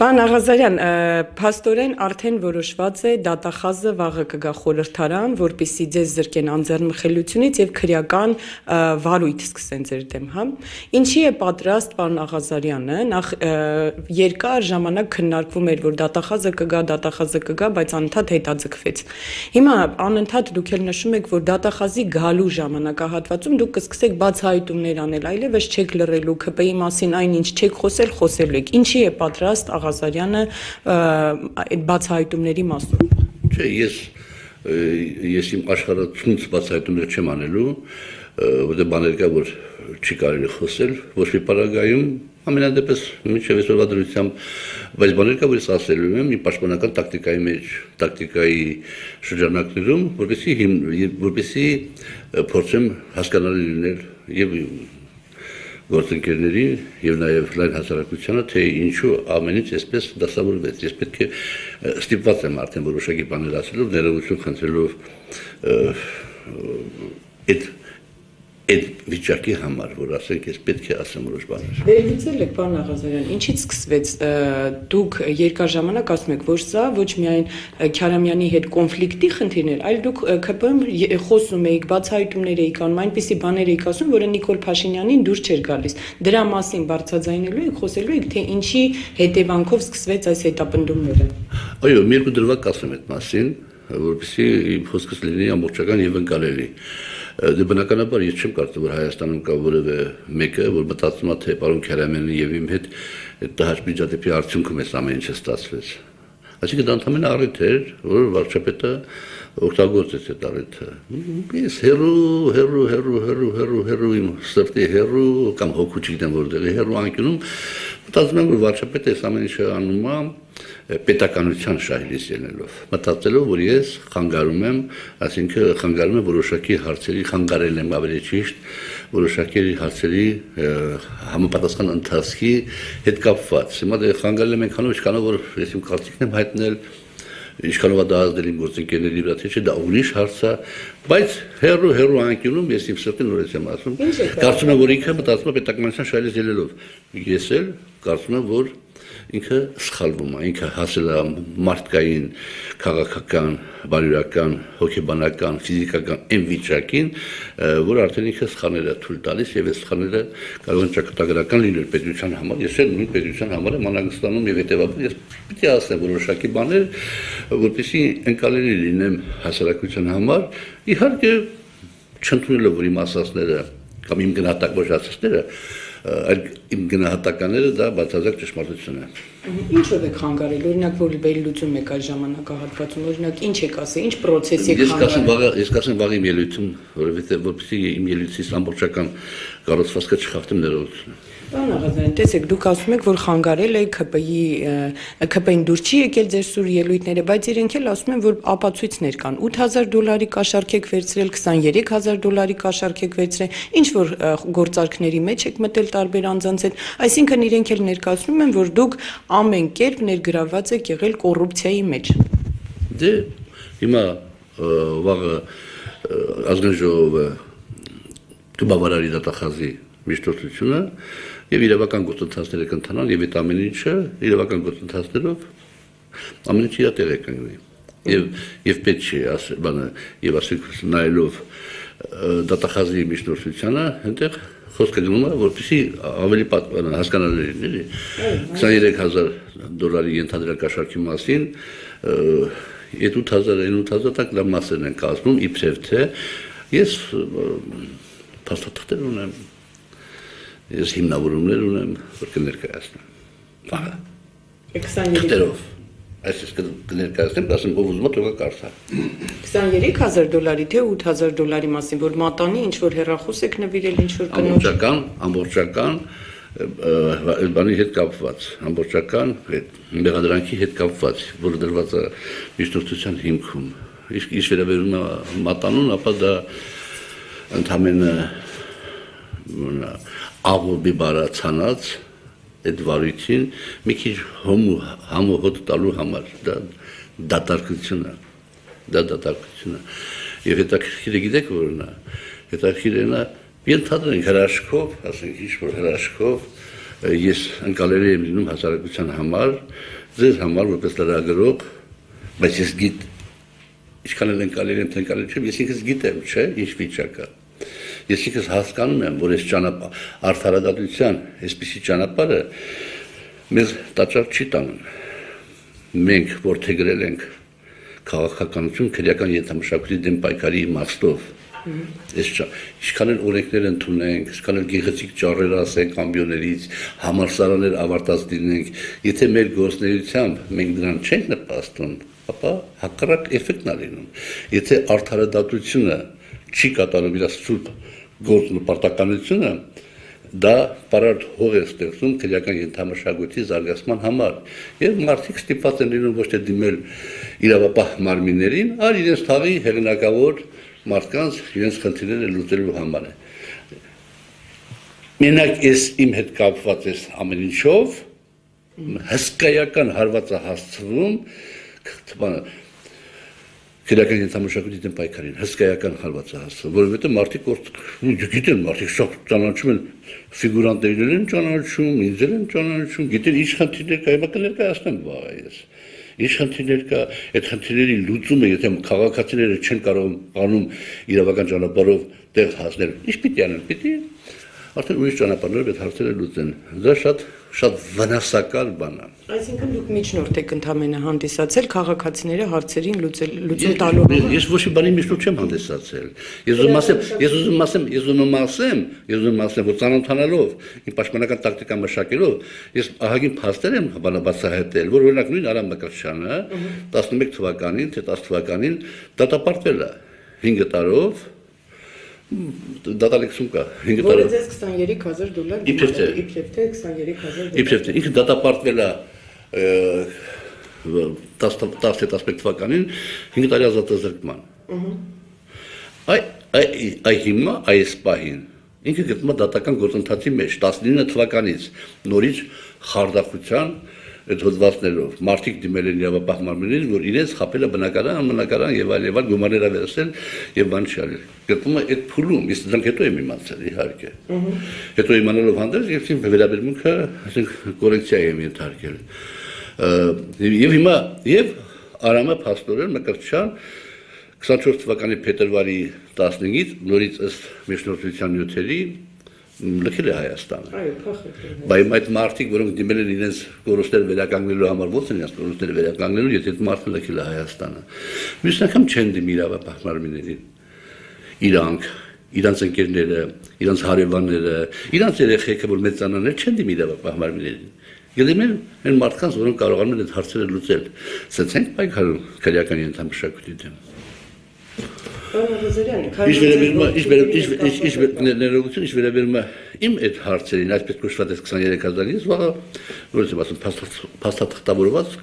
Պարոն Աղազարյան, փաստորեն արդեն որոշված է դատախազը վաղը կգա խորհրդարան, որպեսզի ձեզ զրկեն անձեռնմխելիությունից եւ քրեական վարույթ սկսեն ձեր դեմ, հա։ Ինչի է պատրաստ պարոն Աղազարյանը, նախ երկար ժամանակ քննարկվում էր, որ դատախազը կգա, բայց անընդհատ հետաձգվեց։ Հիմա անընդհատ դուք էլ նշում եք, որ դատախազի գալու ժամանակահատվածում դուք կսկսեք բացահայտումներ անել, այլևս չեք լռելու ԿՊ-ի մասին այնինչ չեք խոսելու եք։ Ինչի է պատրաստ Աղազարյանը այդ բացահայտումների մասով։ Չէ, ես իմ աշխարհացունց բացահայտումներ չեմ անելու, որտեղ բաներ կա, որ չի կարելի խոսել, ոչ մի պարագայում, ամենադեպս մինչև այսօրվա դրությամբ, բայց բաներ կա, որ ես ասելու եմ իմ պաշտպանական տակտիկայի մեջ, տակտիկայի շրջանակներում, որպեսզի փորձեմ հասկանալի լինել եւ գործընկերների եւ նաեւ լայն հասարակությանը, թե ինչու ամենից այսպես դասավորվեց։ Ես պետք է ստիպված եմ արդեն որոշակի բաներ ասելով, ներողություն խնդրելով այդ վիճակի համար, որ ասենք ես պետք է ասեմ որոշ բաներ։ Վերլուծել եք, պարոն Աղազարյան, ինչից սկսվեց դուք երկար ժամանակ ասում եք, որ սա ոչ միայն Քարամյանի հետ կոնֆլիկտի խնդիրներ, այլ դուք ԿՊ-ում խոսում էիք, բացահայտումներ էիք անում, այնպիսի բաներ էիք ասում, որը Նիկոլ Փաշինյանին դուր չէր գալիս։ Դրա մասին բարձրաձայնելու եք, խոսելու եք, թե ինչի հետևանքով սկսվեց այս հետապնդումները։ Այո, մի երկու դրվագ ասեմ այդ մասին, որպեսզի իմ խոսքս լինի ամբողջական եւ ընկալելի։ Դե բնականաբար ես չեմ կարծում, որ Հայաստանում կա որևէ մեկը, որ մտածում է, թե պարոն Քարամյանի եւ իմ հետ տհաճ միջադեպի արդյունքում էս ամեն ինչը ստացվեց։ Այսինքն դա ընդհանրապես առիթ էր, որ վարչապետը օգտագործեց այդ առիթը։ Ես հերու իմ սրտի հերու կամ հոգու չգիտեմ որտեղի հերու անկյունում մտածում եմ, որ վարչապետը այս ամեն ինչը անում է պետականության շահելիս ելնելով, մտածելով, որ ես խանգարում եմ, այսինքն խանգարում եմ որոշակի հարցերի, խանգարել եմ ավելի ճիշտ, որոշակի հարցերի համապատասխան ընթացքի հետ կապված։ Հիմա դե խանգարել եմ այնքանով, ինչքանով որ ես իմ կարծիքն եմ հայտնել, ինչքանով դա ազդել իմ գործընկերների վրա, թե չէ, դա ուրիշ հարց է, բայց հերու անկյունում ես իմ սրտին նորից եմ ասում, կարծում եմ, որ ինքը մտածում է պետականության շահելիս ելնելով։ Ես էլ կարծում եմ, որ ինքը սխալվում է, ինքը հասել է մարդկային, քաղաքական, բարոյական, հոգեբանական, ֆիզիկական այն վիճակին, որ արդեն ինքը սխալներ է թույլ տալիս եւ այս սխալները կարող են ճակատագրական լինել պետության համար։ Ես էլ նույն պետության համար եմ անհանգստանում եւ հետեւաբար ես պիտի ասեմ որոշակի բաներ, որպեսզի ընկալելի լինեմ հասարակության համար, իհարկե չընդունելով որ իմ ասածները կամ իմ գնահատակ ոչ ասածները այլ իմ գնահատականները դա բացարձակ ճշմարտություն է։ Ինչով եք խանգարել, օրինակ որ վերլուծում եք այդ ժամանակահատվածում, օրինակ ինչ եք ասել, ինչ process եք խանգարել։ Ես կասեմ վաղ իմ ելույթում, որովհետև որպեսզի իմ ելույթից ամբողջական կառուցվածքը չխախտեմ ներողություն։ Պարոն Աղազարյան, տեսեք, դուք ասում եք, որ խանգարել եք ԿՊ-ին դուր չի եկել ձեր սուր ելույթները, բայց իրենք էլ ասում են, որ ապացույցներ կան։ $8,000 կաշառք եք վերցրել, $23,000 կաշառք եք վերցրել, ինչ որ գործարքների մեջ եք մտել տարբեր անձանց հետ, այսինքն իրենք էլ ներկայացնում են, որ դուք ամեն կերպ ներգրավված եք եղել կոռուպցիայի մեջ։ Դե հիմա վաղը ազգային ժողովը կբավարարի դատախազի միջնորդությունը եւ իրավական գործընթացները կընթանան եւ այդ ամեն ինչը իրավական գործընթացներով ամեն ինչ իր տեղը կանգնի եւ պետք չի ասել բանը եւ ասենք նայելով դատախազի միջնորդությանը այնտեղ խոսքը գնում է որպեսզի ավելի հասկանալի լինի $23,000 ենթադրյալ կաշառքի մասին այդ 8,000 տակ դա մասերն են կազմում իբրև թե ես փաստաթղթեր ունեմ ես հիմնավորումներ ունեմ, որ կներկայացնեմ։ Վաղը։ Թղթերով։ Այսպես կներկայացնեմ, ասեմ, ով ուզում է թողա կարծա։ $23,000 թե $8,000 մասին, որ մատանի ինչ որ հեռախոս եք նվիրել, ինչ որ կնոջ։ Ամբողջական բանի հետ կապված, ամբողջական մեղադրանքի հետ կապված, որը դրված է միջնորդության հիմքում։ Ինչ վերաբերում է մատանուն, ապա դա ընդհանրապես աղոբի բարացանած այդ վարույթին մի քիչ համոհոտ տալու համար դա դատարկություն է եւ հետաքրքիր է գիտեք որն է հետաքրքիր է նա ենթադրենք հրաշքով ասենք ինչ որ հրաշքով ես ընկալելի եմ լինում հասարակության համար, ձեզ համար որպես լրագրող, բայց ես գիտ ինչքան էլ ընկալելի եմ, թե ընկալելի չեմ, ես ինքս գիտեմ, չէ, ինչ վիճակը։ Ես ինքս հասկանում եմ, որ այս արդարադատության այսպիսի ճանապարհը մեզ տաճար չի տանում։ Մենք որդեգրել ենք քաղաքականություն քրեական ենթամշակույթի դեմ պայքարի իմաստով։ Ինչքան էլ օրենքներ ընդունենք, ինչքան էլ գեղեցիկ ճառեր ասենք ամբիոներից, համալսարաններ ավարտած լինենք, եթե մեր գործնեությամբ մենք դրան չենք նպաստում, ապա հակառակ էֆեկտն է լինում։ Եթե արդարադատությունը չի կատարում իր սուրբ գործն ու պարտականությունը, դա պարարտ հող է ստեղծում քրեական ենթամշակույթի զարգացման համար։ Եվ մարդիկ ստիպված են լինում ոչ թե դիմել իրավապահ մարմիններին, այլ իրենց թաղի հեղինակավոր մարդկանց իրենց խնդիրները լուծելու համար։ Մենակ ես իմ հետ կապված ես ամեն ինչով, հսկայական հարված է հասցվում քրեական ենթամշակույթի դեմ պայքարին, հսկայական հարված է հասցվում, որովհետև մարդիկ գիտեն, մարդիկ շատ ճանաչում են ֆիգուրանտներն են ճանաչում, ինձ են ճանաչում, գիտեն ինչ խնդիրներ կա, հիմա կներկայացնեմ վաղ ես։ Ինչ խնդիրներ կա, այդ խնդիրների լուծումը, եթե քաղաքացիները չեն կարող անում իրավական ճանապարհով տեղ հասնել, ինչ պիտի անեն, պիտի արդեն ուրիշ ճանապարհներով այդ հարցերը լուծեն։ Դա շատ վնասակար բան է։ Այսինքն դուք միջնորդ եք ընդամենը հանդիսացել քաղաքացիները հարցերին լուծում տալու համար։ Ես ոչ մի բանի միջնորդ չեմ հանդիսացել։ Ես ուզում ասեմ, որ ծանոթանալով, իմ պաշտպանական տակտիկա մշակելով, ես ահագին փաստեր եմ բացահայտել, որ օրինակ նույն Արամ Մկրտչյանը 11 թվականին, թե 10 թվականին դատապարտվել է 5 տարով դատալեքսում կա 5 տարով։ Որը ձեզ $23,000 իբրև թե $23,000։ Իբրև թե ինքը դատապարտվել է 10-15 թվականին 5 տարի ազատազրկման։ Այ հիմա այս պահին ինքը գտնվում է դատական գործընթացի մեջ 19 թվականից նորից խարդախության այդ հոդվածներով մարդիկ դիմել են իրավապահ մարմիններին, որ իրենց խաբել է բնակարան, անբնակարան եւ այլ գումարներ վերցրել եւ բան չարել։ Գտնում է այդ փուլում, իսկ դրանք հետո եմ իմացել իհարկե։ Հետո իմանալով հանդերձ եւ իմ վերաբերմունքը, ասենք, կոռեկցիա եմ ենթարկել։ Եվ հիմա եւ Արամը փաստորեն Մկրտչյան 24 թվականի փետրվարի 15-ից նորից ըստ միջնորդության նյութերի լքել է Հայաստանը։ Այո, փախել։ Բայց այդ մարդիկ, որոնք դիմել են իրենց կորուստները վերականգնելու համար, ո՞նց են իրենց կորուստները վերականգնելու, եթե այդ մարդը լքել է Հայաստանը։ Մյուս անգամ չեն դիմի իրավապահ մարմիններին։ Իրանց ընկերները, իրանց հարևանները, իրանց երեխեքը, որ մեծանաներ չեն դիմի իրավապահ մարմիններին։ Գիտեմ են մարդկանց, որոնք կարողանում են այդ հարցերը լուծել։ Սենց ենք պայքարում քրեական ենթամշակույթի դեմ։ Ինչ վերաբերում է իմ այդ հարցերին, այսպես կոչված 23,000-ից, վաղը, նորից եմ ասում, փաստաթղթավորված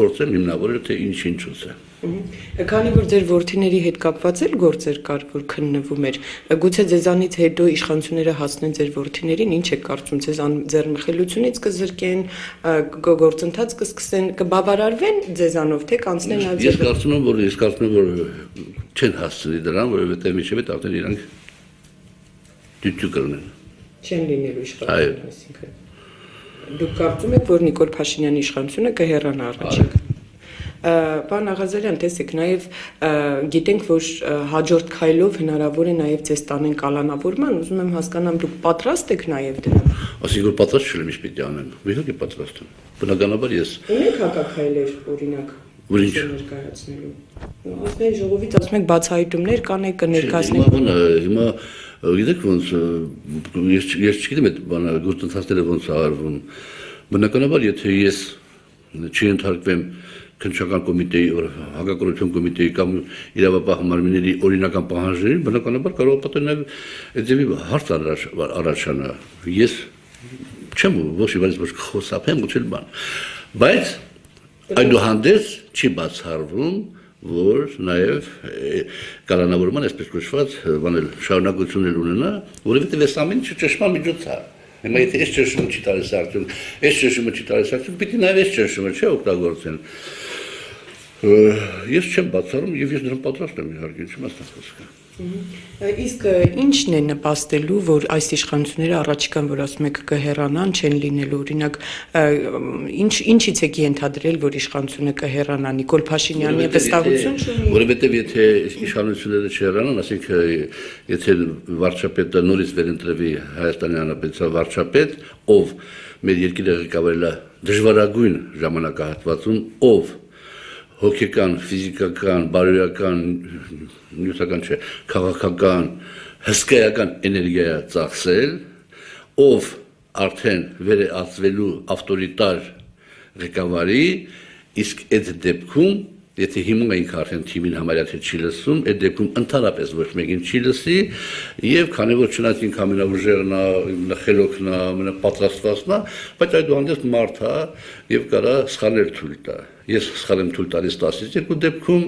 փորձեմ հիմնավորել, թե ինչ-ինչուց է։ Քանի որ ձեր որդիների հետ կապված էլ գործեր կար, որ քննվում էր, գուցե ձեզանից հետո իշխանությունները հասնեն ձեր որդիներին, ինչ եք կարծում, ձեզ ձեռնմխելությունից կզրկեն, գործընթաց կսկսեն, կբավարարվեն ձեզանով, թե կանցնեն այլ Ես կարծում եմ, որ չեն հասցնի դրան, որովհետև մինչև այդ արդեն իրանք դյությու կրնեն։ Չեն լինելու իշխանություն, այսինքն։ Դուք կարծում եք, որ Նիկոլ Փաշինյանի իշխանությունը կհեռանա առաջիկ։ Պարոն Աղազարյան, տեսեք, նաև գիտենք, որ հաջորդ քայլով հնարավոր է նաև ձեզ տանեն կալանավորման, ուզում եմ հասկանամ, դուք պատրաստ եք նաև դրան։ Ասենք որ պատրաստ չեմ, ինչ պիտի անեմ։ Իհարկե պատրաստ եմ։ Բնականաբար ես։ Ունեք հակաքայլեր, օրինակ, ներկայացնելու։ Ազգային ժողովից ասում եք բացահայտումներ կանեք, կներկայացնեք։ Հիմա գիտեք ոնց ես չգիտեմ այդ բանը գործընթացները ոնց արվում։ Բնականաբար եթե ես չընթարկվեմ քննչական կոմիտեի, հակակորուպցիոն կոմիտեի կամ իրավապահ մարմինների օրինական պահանջներին, բնականաբար կարող է պատահել նաև այդ ձևի հարց առաջանա։ Ես չեմ ոչ իվանից ոչ խոսափեմ, ոչ էլ բան։ Բայց այդուհանդերձ չի բացառվում, որ նաև կալանավորման այսպես կոչված բանել շարունակություններ ունենա, որովհետև այս ամեն ինչը ճշմարիտ միջոց է։ Հիմա եթե այս ճշմարիտ չի տալիս արդյունք, այս ճշմարիտ չի տալիս արդյունք, պիտի նաև այս ճշմարիտ չէ օգտագործեն։ Ես չեմ բացառում եւ ես դրան պատրաստ եմ իհարկե, չեմ ասում խոսքը։ Իսկ ինչն է նպաստելու, որ այս իշխանությունները առաջիկան, որ ասում եք կհեռանան, չեն լինելու, օրինակ ինչից եք ենթադրել, որ իշխանությունը կհեռանա, Նիկոլ Փաշինյանի վստահություն չունի։ Որովհետև եթե իշխանությունները չհեռանան, ասենք եթե վարչապետը նորից վերընտրվի Հայաստանի Հանրապետության վարչապետ, ով մեր երկիրը ղեկավարել է դժվարագույն ժամանակահատվածում, ով հոգեկան, ֆիզիկական, բարոյական, նյութական չէ, քաղաքական, հսկայական էներգիա ծախսել, ով արդեն վերածվելու ավտորիտար ղեկավարի, իսկ այդ դեպքում, եթե հիմա ինքը արդեն թիմին համարյա թե չի լսում, այդ դեպքում ընդհանրապես ոչ մեկին չի լսի, եւ քանի որ չնայած ինքը ամենաուժեղն է, ամենախելոքն է, ամենապատրաստվածն է, բայց այդուհանդերձ մարդ է եւ կարա սխալներ թույլ տա։ Ես սխալ եմ թույլ տալիս 10-ից 2 դեպքում,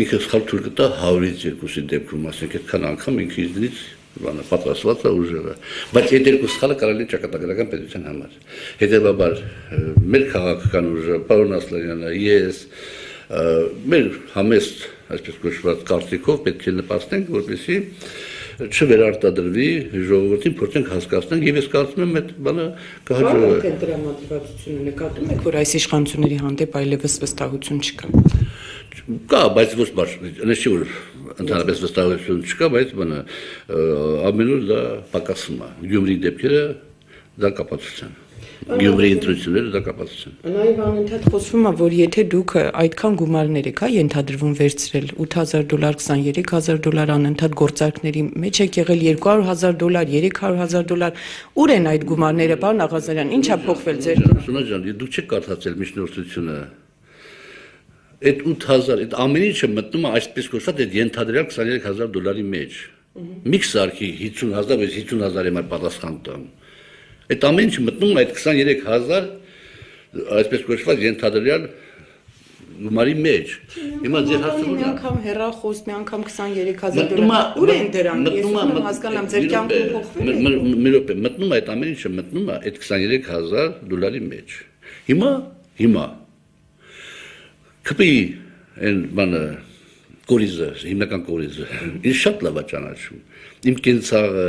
ինքը սխալ թույլ կտա 100-ից 2-ի դեպքում, ասենք այդքան անգամ ինքը իզնից պատրաստված է ուժեղը, բայց այդ երկու սխալը կարելի է ճակատագրական պետության համար։ Հետևաբար մեր քաղաքական ուժը, պարոն Ասլանյանը, ես մեր համեստ, այսպես կոչված կարծիքով պետք է նպաստենք, որպեսզի չվերարտադրվի ժողովրդին, փորձենք հասկացնենք եւ ես կարծում եմ այդ բանը կհաջողվի։ Արդեն դրամատուրգությունը նկատում եք, որ այս իշխանությունների հանդեպ այլևս վստահություն չկա։ Կա, բայց ոչ բարձր, որ ընդհանրապես վստահություն չկա, բայց բանը ամենուր դա պակասում է։ Գյումրի դեպքերը դա կապացուցան։ Գյումրի ընտրությունները դա կապացուցան։ Նաև անընդհատ խոսվում է, որ եթե դուք այդքան գումարներ եք, ենթադրվում վերցրել $8,000, $23,000 անընդհատ գործարքների մեջ եք եղել $200,000, $300,000, ուր են այդ գումարները, պարոն Աղազարյան, ինչ է փոխվել ձեր։ Սունա ջան, դուք չեք կարդացել միջնորդությունը։ Այդ 8000, այդ ամեն ինչը մտնում է այսպես կոչված այդ ենթադրյալ $23,000 մեջ։ Մի սարքի 50,000, 50,000 եմ պատասխան տամ։ Այդ ամեն ինչը մտնում է այդ 23,000 այսպես կոչված ենթադրյալ գումարի մեջ։ Հիմա ձեր հարցը մի անգամ հեռախոս, մի անգամ $23,000։ Ուր են դրանք։ Ես ուզում եմ հասկանամ, ձեր կյանքում փոխվել է։ Մի րոպե, մտնում է այդ ամեն ինչը մտնում է այդ $23,000 մեջ։ Հիմա Կպի են բանը կորիզը, հիմնական կորիզը, ինձ շատ լավ է ճանաչում, իմ կենցաղը,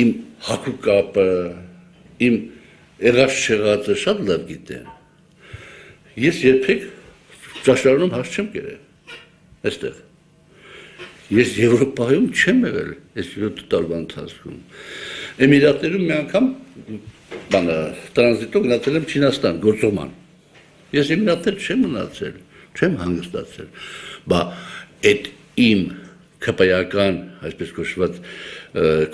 իմ հագուկապը, իմ եղած չեղածը շատ լավ գիտեն, ես երբեք ճաշարանում հաշ չեմ կերել, այստեղ, ես Եվրոպայում չեմ եղել, այս 7 տարվա ընթացքում, Էմիրատներում մի անգամ բանը տրանզիտով գնացել եմ Չինաստան, գործոման, Ես Էմիրատներ չեմ մնացել, չեմ հանգստացել, բա այդ իմ քպայական, այսպես կոչված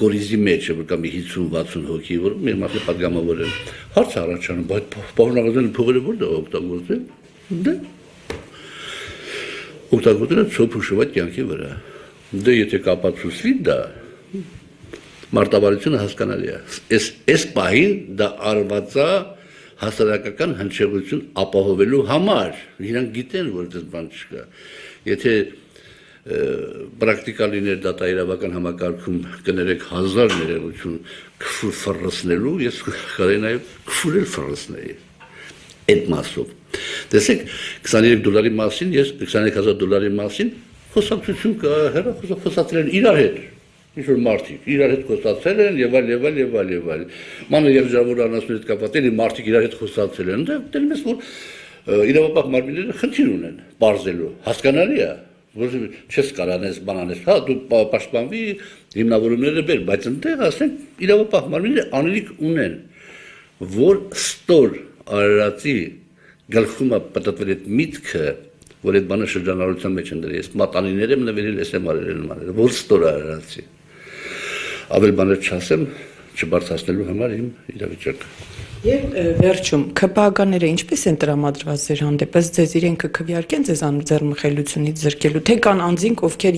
կորիզի մեջ, որ կա մի 50-60 հոգի, որ մեր մարդը պատգամավոր են, հարց առաջանում, բայց պարոն Աղազարյանը փողերը որտեղ օգտագործել, դե օգտագործել է ցոփ ու շվայտ կյանքի վրա, դե եթե կապացուցվի դա, մարտավարությունը հասկանալի է, այս պահին դա արված է հասարակական հնչեղություն ապահովելու համար, իրանք գիտեն, որ դες բան չկա, եթե պրակտիկա լիներ դատաիրավական համակարգում կներեք 1000 ներողություն քֆուր ֆռռացնելու, ես կարեի նաև քֆուր էլ ֆռռացնեի այդ մասով։ Տեսեք, $23 մասին, ես $23,000 մասին խոսակցություն կա, խոսացել են իրար հետ։ Ինչ-որ մարդիկ իրար հետ խոսացել են եւ այլ։ Մանր երջավորան ասում հետ կապված էլի մարդիկ իրար հետ խոսացել են, դե դեռ մեզ որ իրավապահ մարմինները խնդիր ունեն բարձելու, հասկանալի է, որ չես կարանես բանանես, հա դու պաշտպանվի հիմնավորումները բեր, բայց այնտեղ ասենք իրավապահ մարմինները անելիք ունեն, որ ստոր արարածի գլխում է պատտվել այդ միտքը, որ այդ բանը շրջանառության մեջ ընդրի, ես մատանիներ եմ նվիրել, ես եմ արել նմանել, որ ստոր արարածի Ավել բաներ չասեմ, չբարձրացնելու համար իմ իրավիճակը։ Եվ վերջում, ԿՊԱ-ները ինչպես են տրամադրված ձեր հանդեպ, ըստ ձեզ իրենք կքվեարկեն ձեզ ձեռնմխելությունից զրկելու, թե կան անձինք, ովքեր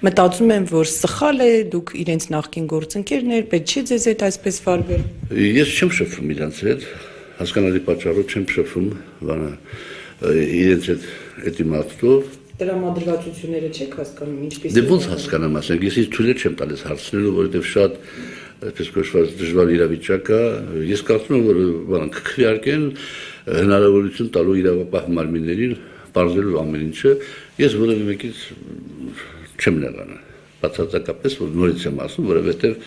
մտածում են, որ սխալ է, դուք իրենց նախկին գործընկերներ, պետք չէ ձեզ հետ այսպես վարվել։ Ես չեմ շփվում իրենց հետ, հասկանալի պատճառով չեմ շփվում, իրենց հետ իմաստով Տրամադրվածությունները չեք հասկանում, ինչպես։ Դե ոնց հասկանամ, ասենք, ես թույլ չեմ տալիս հարցնելու, որովհետև շատ այսպես կոչված դժվար իրավիճակ է, ես կարծում եմ, որ բանք քվեարկեն հնարավորություն տալու իրավապահ մարմիններին բարձրելու ամեն ինչը, ես որևէ մեկից չեմ նեղանը։ Բացարձակապես որ նորից եմ ասում, որովհետև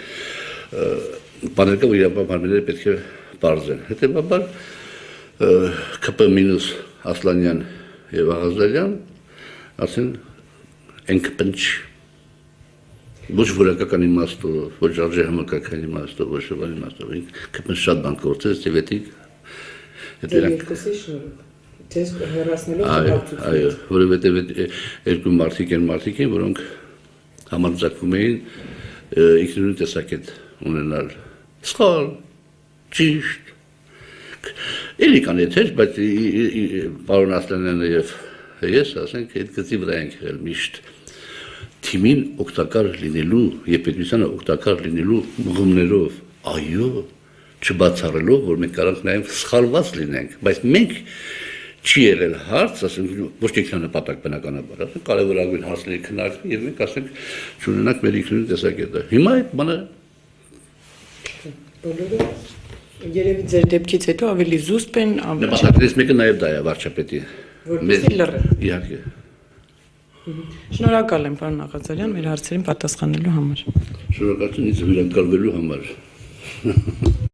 բաներկա ու իրավաբանները պետք է բարձեն։ Հետևաբար ԿՊ մինուս Ասլանյան եւ Աղազարյան ասեն ընկպնչ ոչ որակական իմաստով, ոչ արժեհամակարգական իմաստով, ոչ բան իմաստով, ԿՊ շատ բան գործեց եւ դա երկուսի շնորհիվ Ձեզ հեռացնելով հաղորդությունից։ Այո, որովհետև երկու մարդիկ են, որոնք համարձակվում էին ինքնուրույն տեսակետ ունենալ։ Սխալ, ճիշտ։ Էլի կան եթեր, բայց պարոն Ասլանյանը եւ ես ասենք այդ գծի վրա ենք եղել միշտ թիմին օգտակար լինելու եւ պետությանը օգտակար լինելու մղումներով։ Այո, չբացառելով, որ մենք կարող նաեւ սխալված լինենք, բայց մենք չի եղել հարց, ասենք ոչ թե նպատակ բնականաբար, ասենք կարևորագույն հարցների քննարկվի եւ մենք ասենք չունենանք մեր ինքնուրույն տեսակետը։ Հիմա այդ բանը բոլորը երևի ձեր դեպքից հետո ավելի զուսպ են, ավելի նպատակներից մեկը նաեւ դա է վարչապետի։ որպեսզի լռը։ Իհարկե։ Շնորհակալ եմ, պարոն Աղազարյան, մեր հարցերին պատասխանելու համար։ Շնորհակալություն ինձ հյուրընկալվելու համար։